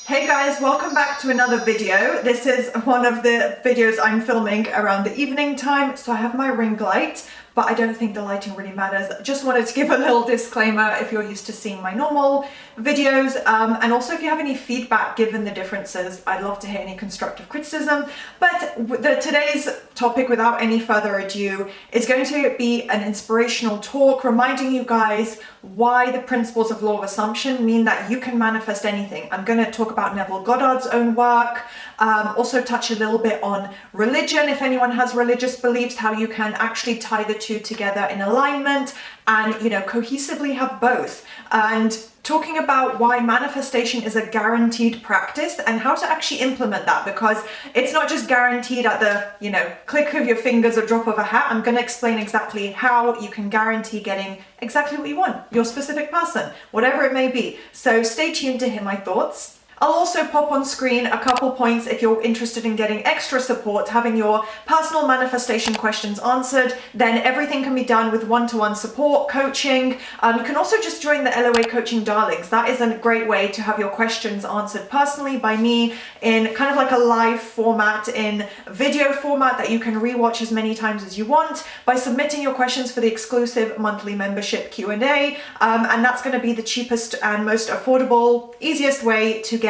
Hey guys, welcome back to another video. This is one of the videos I'm filming around the evening time, so I have my ring light, but I don't think the lighting really matters. Just wanted to give a little disclaimer if you're used to seeing my normal videos, and also if you have any feedback given the differences, I'd love to hear any constructive criticism. But today's topic, without any further ado, is going to be an inspirational talk reminding you guys why the principles of law of assumption mean that you can manifest anything. I'm going to talk about Neville Goddard's own work, also touch a little bit on religion, if anyone has religious beliefs, how you can actually tie the two together in alignment and, cohesively have both. And talking about why manifestation is a guaranteed practice and how to actually implement that, because it's not just guaranteed at the, click of your fingers or drop of a hat. I'm going to explain exactly how you can guarantee getting exactly what you want, your specific person, whatever it may be. So stay tuned to hear my thoughts. I'll also pop on screen a couple points if you're interested in getting extra support, having your personal manifestation questions answered. Then everything can be done with one-to-one support, coaching. You can also just join the LOA Coaching Darlings. That is a great way to have your questions answered personally by me in kind of like a live format, in video format that you can rewatch as many times as you want by submitting your questions for the exclusive monthly membership Q&A. And that's going to be the cheapest and most affordable, easiest way to get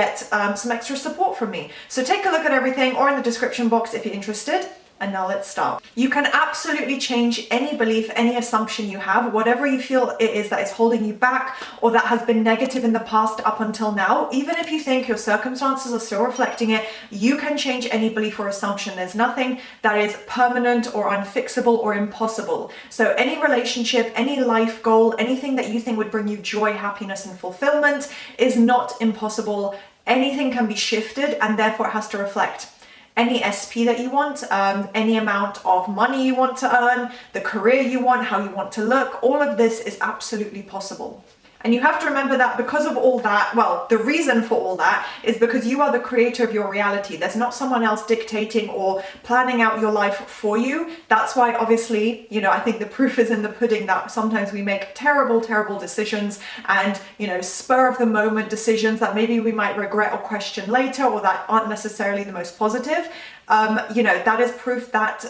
some extra support from me. So take a look at everything or in the description box if you're interested. And now let's start. You can absolutely change any belief, any assumption you have, whatever you feel it is that is holding you back or that has been negative in the past up until now. Even if you think your circumstances are still reflecting it, you can change any belief or assumption. There's nothing that is permanent or unfixable or impossible. So any relationship, any life goal, anything that you think would bring you joy, happiness, and fulfillment is not impossible. Anything can be shifted, and therefore it has to reflect any SP that you want, any amount of money you want to earn, the career you want, how you want to look. All of this is absolutely possible. And you have to remember that because of all that, well, the reason for all that is because you are the creator of your reality. There's not someone else dictating or planning out your life for you. That's why, obviously, I think the proof is in the pudding that sometimes we make terrible, terrible decisions and, spur of the moment decisions that maybe we might regret or question later, or that aren't necessarily the most positive. That is proof that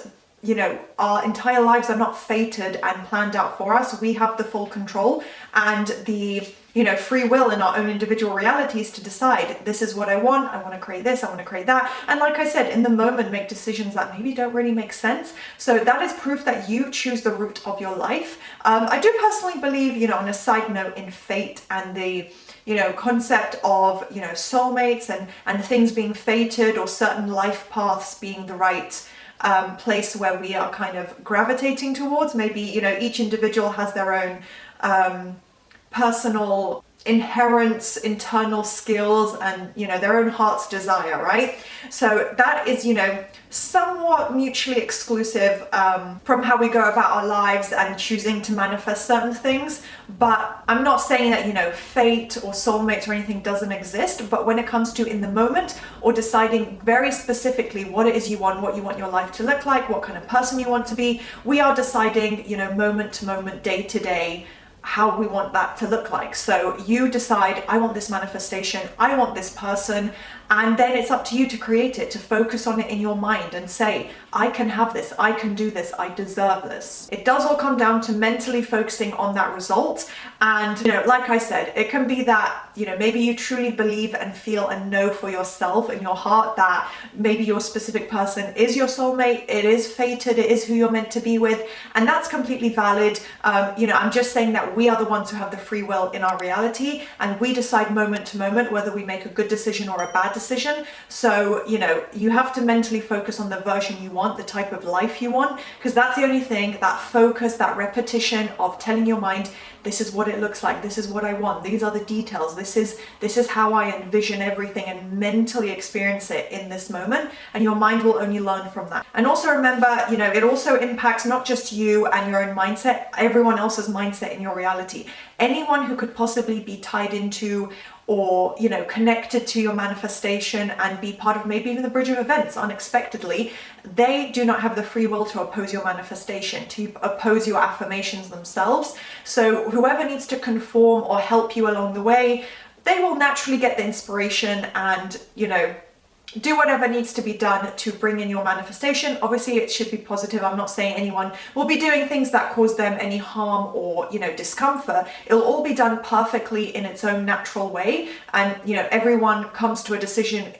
our entire lives are not fated and planned out for us. We have the full control and the, free will in our own individual realities to decide, this is what I want to create this, I want to create that. And like I said, in the moment, make decisions that maybe don't really make sense. So that is proof that you choose the route of your life. I do personally believe, on a side note, in fate and the concept of, soulmates and things being fated or certain life paths being the right place where we are kind of gravitating towards. Maybe, each individual has their own personal inherent internal skills and, their own heart's desire, right? So that is, somewhat mutually exclusive from how we go about our lives and choosing to manifest certain things. But I'm not saying that, fate or soulmates or anything doesn't exist, but when it comes to in the moment or deciding very specifically what it is you want, what you want your life to look like, what kind of person you want to be, we are deciding, moment to moment, day to day, how we want that to look like. So you decide, I want this manifestation, I want this person, and then it's up to you to create it, to focus on it in your mind and say, I can have this, I can do this, I deserve this. It does all come down to mentally focusing on that result. And, like I said, it can be that, maybe you truly believe and feel and know for yourself in your heart that maybe your specific person is your soulmate, it is fated, it is who you're meant to be with, and that's completely valid. I'm just saying that we are the ones who have the free will in our reality, and we decide moment to moment whether we make a good decision or a bad decision. So, you have to mentally focus on the version you want, the type of life you want, because that's the only thing, that focus, that repetition of telling your mind, this is what it looks like, this is what I want, these are the details, this is how I envision everything, and mentally experience it in this moment, and your mind will only learn from that. And also remember, it also impacts not just you and your own mindset, everyone else's mindset in your reality. Anyone who could possibly be tied into or, connected to your manifestation and be part of maybe even the bridge of events unexpectedly, they do not have the free will to oppose your manifestation, to oppose your affirmations themselves. So whoever needs to conform or help you along the way, they will naturally get the inspiration and, do whatever needs to be done to bring in your manifestation. Obviously, it should be positive. I'm not saying anyone will be doing things that cause them any harm or, discomfort. It'll all be done perfectly in its own natural way. And, everyone comes to a decision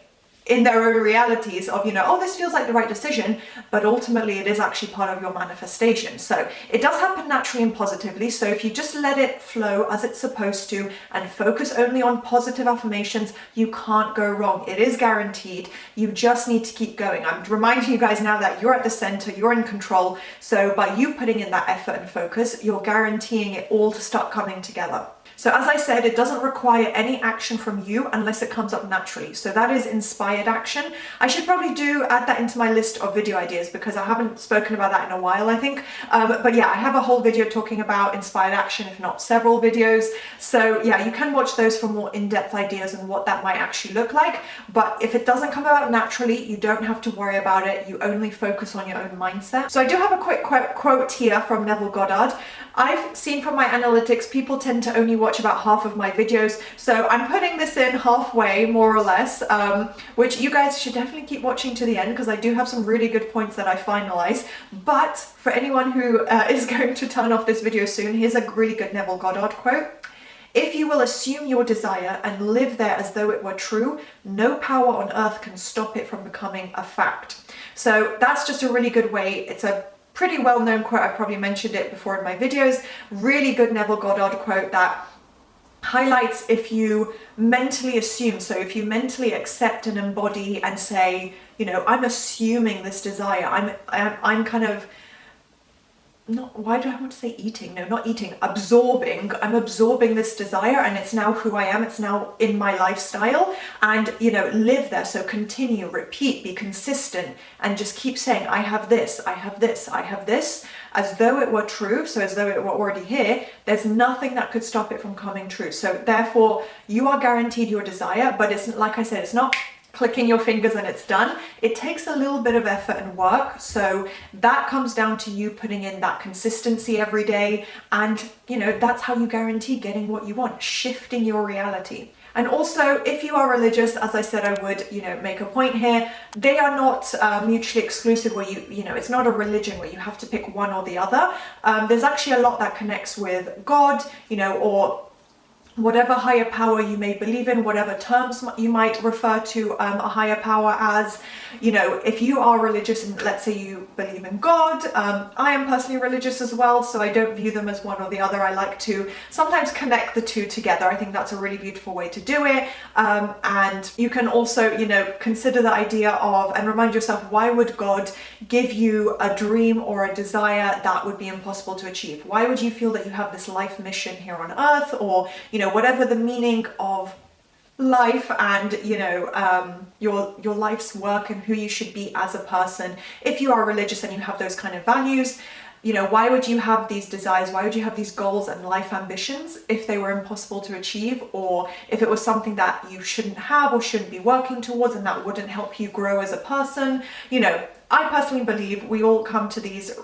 in their own realities of, oh, this feels like the right decision, but ultimately it is actually part of your manifestation. So it does happen naturally and positively. So if you just let it flow as it's supposed to and focus only on positive affirmations, you can't go wrong. It is guaranteed. You just need to keep going. I'm reminding you guys now that you're at the center, you're in control. So by you putting in that effort and focus, you're guaranteeing it all to start coming together. So as I said, it doesn't require any action from you unless it comes up naturally. So that is inspired action. I should probably add that into my list of video ideas because I haven't spoken about that in a while, I think. But yeah, I have a whole video talking about inspired action, if not several videos. So yeah, you can watch those for more in-depth ideas on what that might actually look like. But if it doesn't come about naturally, you don't have to worry about it. You only focus on your own mindset. So I do have a quick quote here from Neville Goddard. I've seen from my analytics, people tend to only watch about half of my videos. So I'm putting this in halfway, more or less, which you guys should definitely keep watching to the end because I do have some really good points that I finalize. But for anyone who is going to turn off this video soon, here's a really good Neville Goddard quote. If you will assume your desire and live there as though it were true, no power on earth can stop it from becoming a fact. So that's just a really good way. It's a pretty well-known quote. I've probably mentioned it before in my videos. Really good Neville Goddard quote that highlights if you mentally assume, so if you mentally accept and embody and say, I'm assuming this desire, I'm kind of, why do I want to say eating? No, not eating, absorbing. I'm absorbing this desire and it's now who I am. It's now in my lifestyle and, live there. So continue, repeat, be consistent and just keep saying, I have this, I have this, I have this, as though it were true. So as though it were already here, there's nothing that could stop it from coming true. So therefore you are guaranteed your desire, but it's like I said, it's not clicking your fingers and it's done. It takes a little bit of effort and work. So that comes down to you putting in that consistency every day. And, that's how you guarantee getting what you want, shifting your reality. And also, if you are religious, as I said, I would, make a point here, they are not mutually exclusive where it's not a religion where you have to pick one or the other. There's actually a lot that connects with God, or whatever higher power you may believe in, whatever terms you might refer to a higher power as, if you are religious and let's say you believe in God, I am personally religious as well, so I don't view them as one or the other. I like to sometimes connect the two together. I think that's a really beautiful way to do it. And you can also, consider the idea of, and remind yourself, why would God give you a dream or a desire that would be impossible to achieve? Why would you feel that you have this life mission here on earth, or, whatever the meaning of life and your life's work and who you should be as a person? If you are religious and you have those kind of values, why would you have these desires? Why would you have these goals and life ambitions if they were impossible to achieve, or if it was something that you shouldn't have or shouldn't be working towards and that wouldn't help you grow as a person? I personally believe we all come to these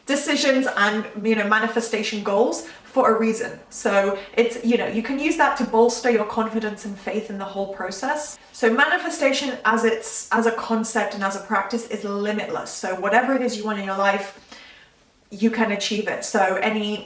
decisions and manifestation goals for a reason. So it's, you can use that to bolster your confidence and faith in the whole process. So manifestation as a concept and as a practice is limitless. So whatever it is you want in your life, you can achieve it. So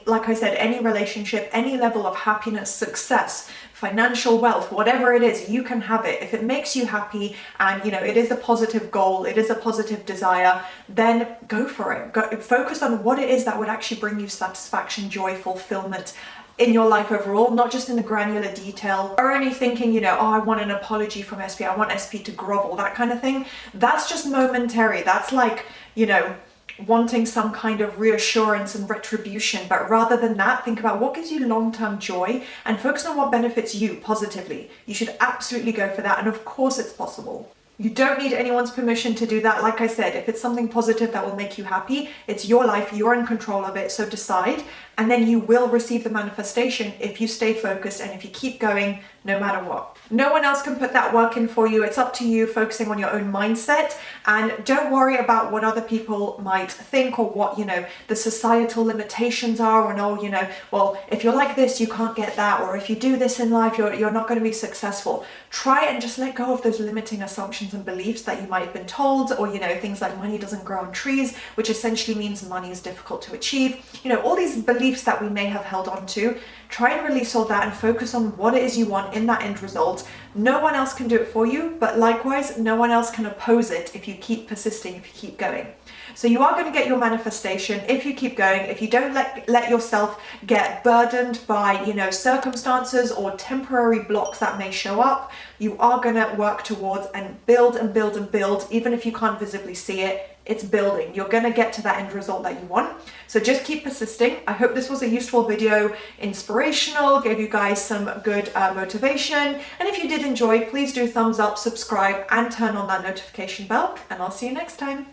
like I said, any relationship, any level of happiness, success, financial wealth, whatever it is, you can have it. If it makes you happy and, it is a positive goal, it is a positive desire, then go for it. Focus on what it is that would actually bring you satisfaction, joy, fulfillment in your life overall, not just in the granular detail or only thinking, I want an apology from SP, I want SP to grovel, that kind of thing. That's just momentary. That's like, wanting some kind of reassurance and retribution. But rather than that, think about what gives you long-term joy and focus on what benefits you positively. You should absolutely go for that. And of course it's possible. You don't need anyone's permission to do that. Like I said, if it's something positive that will make you happy, it's your life, you're in control of it. So decide and then you will receive the manifestation if you stay focused and if you keep going no matter what. No one else can put that work in for you. It's up to you, focusing on your own mindset, and don't worry about what other people might think or what, the societal limitations are, and well, if you're like this, you can't get that, or if you do this in life, you're not going to be successful. Try and just let go of those limiting assumptions and beliefs that you might have been told, or things like money doesn't grow on trees, which essentially means money is difficult to achieve. All these beliefs that we may have held on to. Try and release all that and focus on what it is you want in that end result. No one else can do it for you, but likewise, no one else can oppose it if you keep persisting, if you keep going. So you are going to get your manifestation if you keep going, if you don't let yourself get burdened by, circumstances or temporary blocks that may show up. You are going to work towards and build and build and build, even if you can't visibly see it. It's building. You're going to get to that end result that you want. So just keep persisting. I hope this was a useful video, inspirational, gave you guys some good motivation. And if you did enjoy, please do thumbs up, subscribe, and turn on that notification bell. And I'll see you next time.